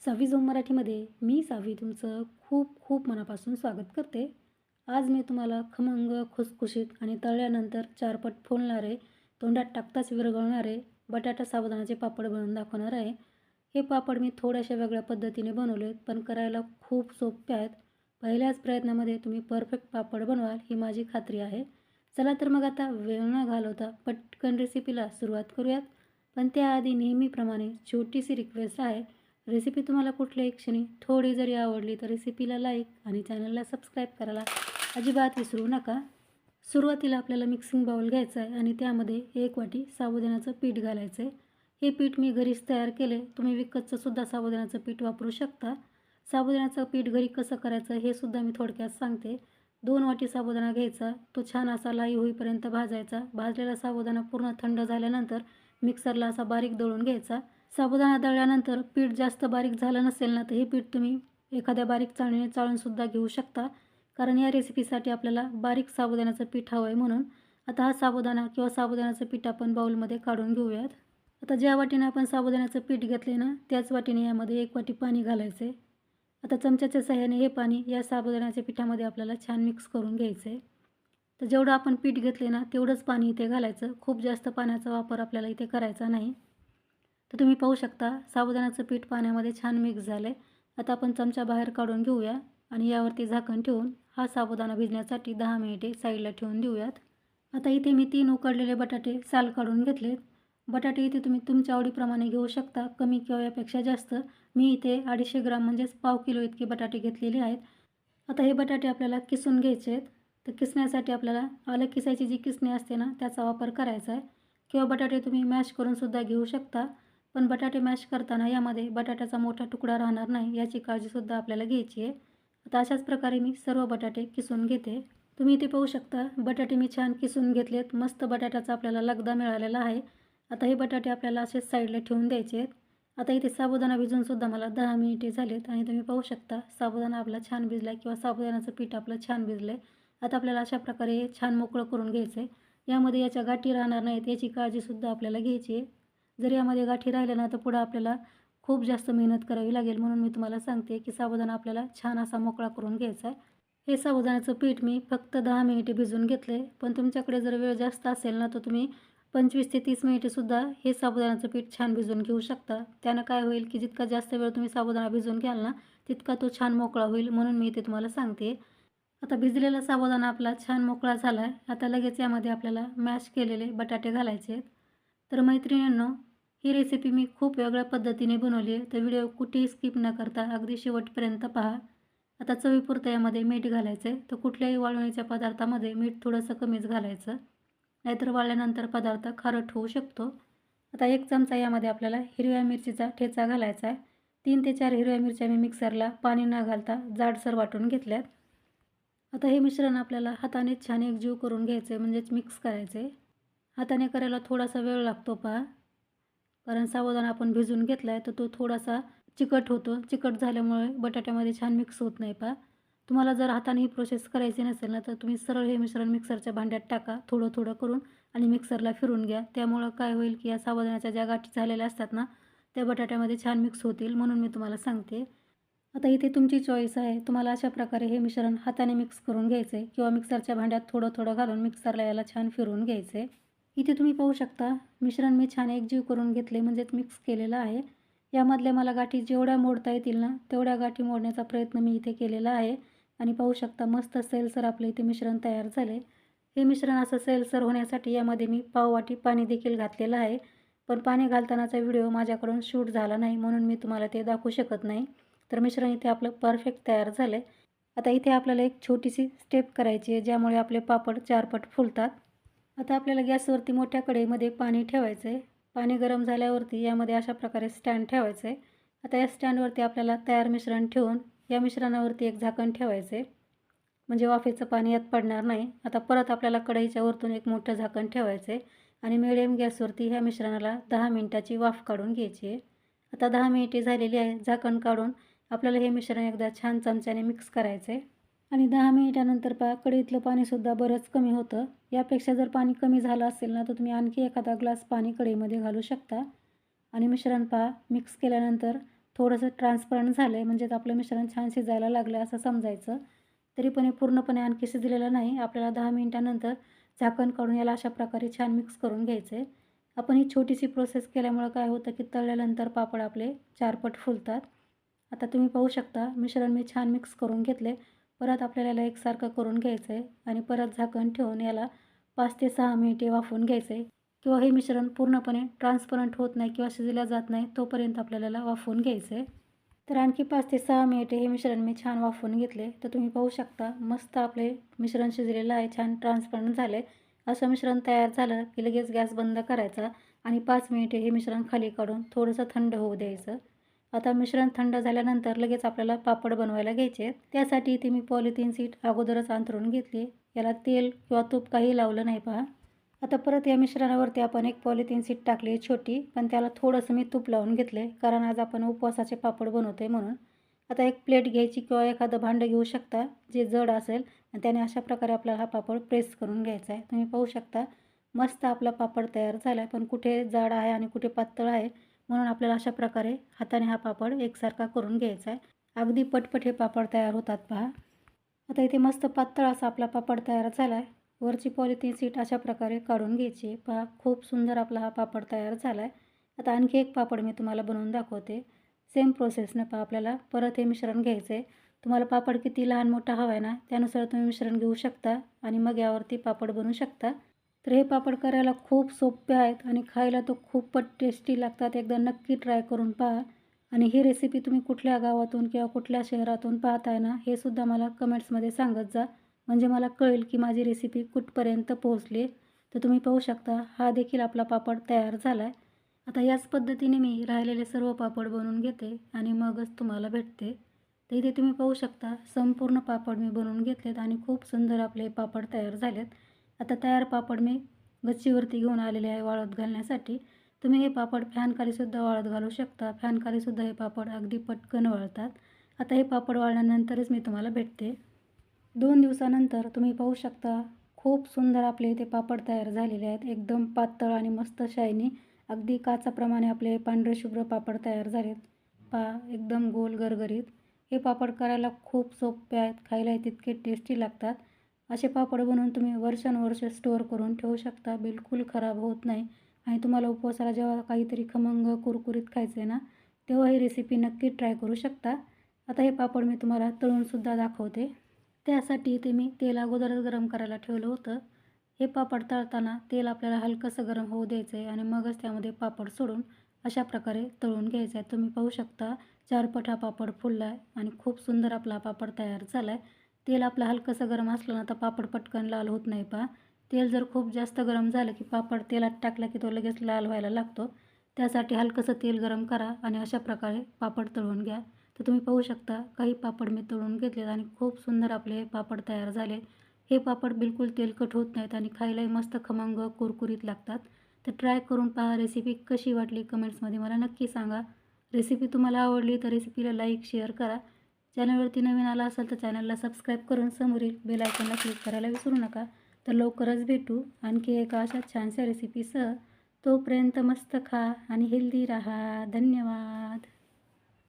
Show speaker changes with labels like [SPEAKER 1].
[SPEAKER 1] सावी zone मराठीमध्ये मी सावी तुमचं खूप खूप मनापासून स्वागत करते. आज मी तुम्हाला खमंग, खुसखुशीत आणि तळल्यानंतर चारपट फुलणारे, तोंडात टाकताच विरघळणारे बटाटा साबुदाण्याचे पापड बनवून दाखवणार आहे. हे पापड मी थोड्याशा वेगळ्या पद्धतीने बनवलेत, पण करायला खूप सोपे आहेत. पहिल्याच प्रयत्नामध्ये तुम्ही परफेक्ट पापड बनवाल ही माझी खात्री आहे. चला तर मग आता वेळ न घालवता पटकन रेसिपीला सुरुवात करूयात. पण त्याआधी नेहमीप्रमाणे छोटीशी रिक्वेस्ट आहे. रेसिपी तुम्हाला कुठल्याही क्षणी थोडी जरी आवडली तर रेसिपीला लाईक आणि चॅनलला सबस्क्राईब करायला अजिबात विसरू नका. सुरुवातीला आपल्याला मिक्सिंग बाउल घ्यायचा आहे आणि त्यामध्ये 1 वाटी साबुदाण्याचं पीठ घालायचं आहे. हे पीठ मी घरीच तयार केले. तुम्ही विकतचं सुद्धा साबुदाण्याचं पीठ वापरू शकता. साबुदाण्याचं पीठ घरी कसं करायचं हे सुद्धा मी थोडक्यात सांगते. 2 वाटी साबुदाणा घ्यायचा, तो छान असा लाही होईपर्यंत भाजायचा. भाजलेला साबुदाणा पूर्ण थंड झाल्यानंतर मिक्सरला असा बारीक दळून घ्यायचा. साबुदाणा दळल्यानंतर पीठ जास्त बारीक झालं नसेल ना तर हे पीठ तुम्ही एखाद्या बारीक चाळणीने चाळूनसुद्धा घेऊ शकता, कारण या रेसिपीसाठी आपल्याला बारीक साबुदाण्याचं पीठ हवं आहे म्हणून. आता हा साबुदाणा किंवा साबुदाण्याचं पीठ आपण बाउलमध्ये काढून घेऊयात. आता ज्या वाटीने आपण साबुदाण्याचं पीठ घेतले ना त्याच वाटीने यामध्ये 1 वाटी पाणी घालायचं आहे. आता चमच्याच्या सहाय्याने हे पाणी या साबुदाण्याच्या पिठामध्ये आपल्याला छान मिक्स करून घ्यायचं आहे. तर जेवढं आपण पीठ घेतले ना तेवढंच पाणी इथे घालायचं. खूप जास्त पाण्याचा वापर आपल्याला इथे करायचा नाही. तर तुम्ही पाहू शकता साबुदाण्याचं पीठ पाण्यामध्ये छान मिक्स झालं आहे. आता आपण चमचा बाहेर काढून घेऊया आणि यावरती झाकण ठेवून हा साबुदाणा भिजण्यासाठी 10 मिनिटे साईडला ठेवून देऊयात. आता इथे मी 3 उकडलेले बटाटे साल काढून घेतलेत. बटाटे इथे तुम्ही तुमच्या आवडीप्रमाणे घेऊ शकता, कमी किंवा यापेक्षा जास्त. मी इथे 250 ग्राम म्हणजेच पाव किलो इतके बटाटे घेतलेले आहेत. आता हे बटाटे आपल्याला किसून घ्यायचे आहेत. तर किसण्यासाठी आपल्याला आलं किसायची जी किसणी असते ना त्याचा वापर करायचा आहे, किंवा बटाटे तुम्ही मॅश करूनसुद्धा घेऊ शकता. पण बटाटे मॅश करताना यामध्ये बटाट्याचा मोठा तुकडा राहणार नाही याची काळजीसुद्धा आपल्याला घ्यायची आहे. आता अशाच प्रकारे मी सर्व बटाटे किसून घेते. तुम्ही इथे पाहू शकता बटाटे मी छान किसून घेतलेत. मस्त बटाट्याचा आपल्याला लगदा मिळालेला आहे. आता हे बटाटे आपल्याला असेच साईडला ठेवून द्यायचे आहेत. आता इथे साबुदाणा भिजूनसुद्धा मला 10 मिनिटे झालेत आणि तुम्ही पाहू शकता साबुदाणा आपला छान भिजला आहे किंवा साबुदाण्याचं पीठ आपलं छान भिजलं आहे. आता आपल्याला अशा प्रकारे छान मोकळं करून घ्यायचं आहे. यामध्ये याच्या गाठी राहणार नाहीत याची काळजीसुद्धा आपल्याला घ्यायची आहे. जर यामध्ये गाठी राहिल्या ना तर पुढं आपल्याला खूप जास्त मेहनत करावी लागेल, म्हणून मी तुम्हाला सांगते की साबुदाणा आपल्याला छान असा मोकळा करून घ्यायचा आहे. हे साबुदाण्याचं पीठ मी फक्त 10 मिनिटे भिजवून घेतलं आहे. पण तुमच्याकडे जर वेळ जास्त असेल ना तर तुम्ही 25 ते 30 मिनिटेसुद्धा हे साबुदाण्याचं पीठ छान भिजवून घेऊ शकता. त्यानं काय होईल की जितका जास्त वेळ तुम्ही साबुदाणा भिजवून घ्याल ना तितका तो छान मोकळा होईल, म्हणून मी इथे तुम्हाला सांगते. आता भिजलेला साबुदाणा आपला छान मोकळा झाला आहे. आता लगेच यामध्ये आपल्याला मॅश केलेले बटाटे घालायचे आहेत. तर मैत्रिणींनो, ही रेसिपी मी खूप वेगळ्या पद्धतीने बनवली आहे, तर व्हिडिओ कुठेही स्किप न करता अगदी शेवटपर्यंत पहा. आता चवीपुरतं यामध्ये मीठ घालायचं आहे. तर कुठल्याही वाळवणीच्या पदार्थामध्ये मीठ थोडंसं कमीच घालायचं, नाहीतर वाळल्यानंतर पदार्थ खारट होऊ शकतो. आता 1 चमचा यामध्ये आपल्याला हिरव्या मिरचीचा ठेचा घालायचा आहे. 3 ते 4 हिरव्या मिरच्या मी मिक्सरला पाणी न घालता जाडसर वाटून घेतल्यात. आता हे मिश्रण आपल्याला हाताने छान एकजीव करून घ्यायचं आहे, म्हणजेच मिक्स करायचं आहे. हाताने करायला थोडासा वेळ लागतो पहा, कारण साबुदाणा आपण भिजवून घेतला आहे तर तो थोडासा चिकट होतो. चिकट झाल्यामुळे बटाट्यामध्ये छान मिक्स होत नाही पहा. तुम्हाला जर हाताने ही प्रोसेस करायची नसेल ना तर तुम्ही सरळ हे मिश्रण मिक्सरच्या भांड्यात टाका थोडं थोडं करून आणि मिक्सरला फिरून घ्या. त्यामुळं काय होईल की या साबुदाण्याच्या ज्या गाठी झालेल्या असतात ना त्या बटाट्यामध्ये छान मिक्स होतील, म्हणून मी तुम्हाला सांगते. आता इथे तुमची चॉईस आहे. तुम्हाला अशा प्रकारे हे मिश्रण हाताने मिक्स करून घ्यायचं आहे किंवा मिक्सरच्या भांड्यात थोडं थोडं घालून मिक्सरला याला छान फिरवून घ्यायचं आहे. इथे तुम्ही पाहू शकता मिश्रण मी छान एकजीव करून घेतले, म्हणजेच मिक्स केलेलं आहे. यामधल्या मला गाठी जेवढ्या मोडता येतील ना तेवढ्या गाठी मोडण्याचा प्रयत्न मी इथे केलेला आहे. आणि पाहू शकता मस्त सैलसर आपलं इथे मिश्रण तयार झाले. हे मिश्रण असं सैलसर होण्यासाठी यामध्ये मी पाव वाटी पाणी देखील घातलेलं आहे. पण पाणी घालतानाचा व्हिडिओ माझ्याकडून शूट झाला नाही, म्हणून मी तुम्हाला ते दाखवू शकत नाही. तर मिश्रण इथे आपलं परफेक्ट तयार झालं आहे. आता इथे आपल्याला एक छोटीशी स्टेप करायची आहे, ज्यामुळे आपले पापड 4 पट फुलतात. आता आपल्याला गॅसवरती मोठ्या कढईमध्ये पाणी ठेवायचं आहे. पाणी गरम झाल्यावरती यामध्ये अशा प्रकारे स्टँड ठेवायचं आहे. आता या स्टँडवरती आपल्याला तयार मिश्रण ठेवून या मिश्रणावरती एक झाकण ठेवायचं आहे, म्हणजे वाफेचं पाणी यात पडणार नाही. आता परत आपल्याला कढईच्या वरतून एक मोठं झाकण ठेवायचं आहे आणि मिडियम गॅसवरती ह्या मिश्रणाला 10 मिनिटाची वाफ काढून घ्यायची आहे. आता 10 मिनिटे झालेली आहे. झाकण काढून आपल्याला हे मिश्रण एकदा छान चमच्याने मिक्स करायचं आहे. आणि 10 मिनिटानंतर पहा कढईतलं पाणीसुद्धा बरंच कमी होतं. यापेक्षा जर पाणी कमी झालं असेल ना तर तुम्ही आणखी एखादा ग्लास पाणी कढईमध्ये घालू शकता. आणि मिश्रण पहा मिक्स केल्यानंतर थोडंसं ट्रान्सपरंट झालं आहे म्हणजेच आपलं मिश्रण छान शिजायला लागलं असं समजायचं. तरी पण हे पूर्णपणे आणखी शिजलेलं नाही. आपल्याला 10 मिनिटानंतर झाकण काढून याला अशा प्रकारे छान मिक्स करून घ्यायचं आहे. आपण ही छोटीशी प्रोसेस केल्यामुळं काय होतं की तळल्यानंतर पापड आपले 4 पट फुलतात. आता तुम्ही पाहू शकता मिश्रण मी छान मिक्स करून घेतले. परत आपल्याला याला एकसारखं करून घ्यायचं आहे आणि परत झाकण ठेवून याला 5 ते 6 मिनिटे वाफवून घ्यायचं आहे किंवा हे मिश्रण पूर्णपणे ट्रान्सपरंट होत नाही किंवा शिजलं जात नाही तोपर्यंत आपल्याला याला वाफवून घ्यायचं आहे. तर आणखी 5 ते 6 मिनिटे हे मिश्रण मी छान वाफवून घेतले. तर तुम्ही पाहू शकता मस्त आपले मिश्रण शिजलेलं आहे, छान ट्रान्सपरंट झालं आहे. असं मिश्रण तयार झालं की लगेच गॅस बंद करायचा आणि 5 मिनिटे हे मिश्रण खाली काढून थोडंसं थंड होऊ द्यायचं. आता मिश्रण थंड झाल्यानंतर लगेच आपल्याला पापड बनवायला घ्यायचे आहेत. त्यासाठी इथे मी पॉलिथिन शीट अगोदरच अंथरून घेतली. याला तेल किंवा तूप काही लावलं नाही पहा. आता परत या मिश्रणावरती आपण एक पॉलिथिन शीट टाकली छोटी, पण त्याला थोडंसं मी तूप लावून घेतले कारण आज आपण उपवासाचे पापड बनवतोय म्हणून. आता एक प्लेट घ्यायची किंवा एखादं भांडं घेऊ शकता जे जड असेल आणि त्याने अशा प्रकारे आपल्याला हा पापड प्रेस करून घ्यायचा आहे. तुम्ही पाहू शकता मस्त आपला पापड तयार झाला आहे, पण कुठे जाड आहे आणि कुठे पातळ आहे म्हणून आपल्याला अशा प्रकारे हाताने हा पापड एकसारखा करून घ्यायचा आहे. अगदी पटपट हे पापड तयार होतात पहा. आता इथे मस्त पातळ असा आपला पापड तयार झाला आहे. वरची पॉलिथिन शीट अशा प्रकारे काढून घ्यायची आहे. पहा खूप सुंदर आपला हा पापड तयार झाला आहे. आता आणखी एक पापड मी तुम्हाला बनवून दाखवते. सेम प्रोसेसने पहा आपल्याला परत हे मिश्रण घ्यायचं आहे. तुम्हाला पापड किती लहान मोठा हवा आहे ना त्यानुसार तुम्ही मिश्रण घेऊ शकता आणि मग यावरती पापड बनवू शकता. तर हे पापड करायला खूप सोपे आहेत आणि खायला तो खूपच टेस्टी लागतात. एकदा नक्की ट्राय करून पहा. आणि ही रेसिपी तुम्ही कुठल्या गावातून किंवा कुठल्या शहरातून पाहताय ना हे सुद्धा मला कमेंट्समध्ये सांगत जा, म्हणजे मला कळेल की माझी रेसिपी कुठपर्यंत पोहोचली. तर तुम्ही पाहू शकता हा देखील आपला पापड तयार झाला आहे. आता याच पद्धतीने मी राहिलेले सर्व पापड बनवून घेते आणि मगच तुम्हाला भेटते. तर इथे तुम्ही पाहू शकता संपूर्ण पापड मी बनवून घेतलेत आणि खूप सुंदर आपले पापड तयार झालेत. आता तयार पापड मी गच्चीवरती घेऊन आलेले आहे वाळत घालण्यासाठी. तुम्ही हे पापड फॅनखालीसुद्धा वाळत घालू शकता. फॅनखालीसुद्धा हे पापड अगदी पटकन वाळतात. आता हे पापड वाळल्यानंतरच मी तुम्हाला भेटते. 2 दिवसानंतर तुम्ही पाहू शकता खूप सुंदर आपले इथे पापड तयार झालेले आहेत. एकदम पातळ आणि मस्त शायनी अगदी काचाप्रमाणे आपले पांढरे शुभ्र पापड तयार झालेत. पहा एकदम गोल गरगरीत. हे पापड करायला खूप सोपे आहेत. खायलाही तितके टेस्टी लागतात. असे पापड बनवून तुम्ही वर्षानुवर्ष स्टोअर करून ठेवू शकता. बिलकुल खराब होत नाही आणि तुम्हाला उपवासाला जेव्हा काहीतरी खमंग कुरकुरीत खायचं आहे ना तेव्हा ही रेसिपी नक्की ट्राय करू शकता. आता हे पापड मी तुम्हाला तळूनसुद्धा दाखवते. त्यासाठी इथे मी तेल अगोदरच गरम करायला ठेवलं होतं. हे पापड तळताना तेल आपल्याला हलकंसं गरम होऊ द्यायचं आहे आणि मगच त्यामध्ये पापड सोडून अशा प्रकारे तळून घ्यायचं आहे. तुम्ही पाहू शकता 4 पट हा पापड फुलला आहे आणि खूप सुंदर आपला पापड तयार झाला आहे. तेल आपलं हलकंसं गरम असलं ना तर पापड पटकन लाल होत नाही पहा. तेल जर खूप जास्त गरम झालं की पापड तेलात टाकला की तो लगेच लाल व्हायला लागतो. त्यासाठी हलकंसं तेल गरम करा आणि अशा प्रकारे पापड तळून घ्या. तर तुम्ही पाहू शकता काही पापड मी तळून घेतलेत आणि खूप सुंदर आपले हे पापड तयार झाले. हे पापड बिलकुल तेलकट होत नाहीत आणि खायलाही मस्त खमंग कुरकुरीत लागतात. तर ट्राय करून पहा. रेसिपी कशी वाटली कमेंट्समध्ये मला नक्की सांगा. रेसिपी तुम्हाला आवडली तर रेसिपीला लाईक शेअर करा. चॅनलवरती नवीन आला असाल तर चॅनलला सबस्क्राईब करून समोरील बेल आयकॉनला क्लिक करायला विसरू नका. तर लवकरच भेटू आणखी एका अशा छानशा रेसिपीसह. तोपर्यंत मस्त खा आणि हेल्दी राहा. धन्यवाद.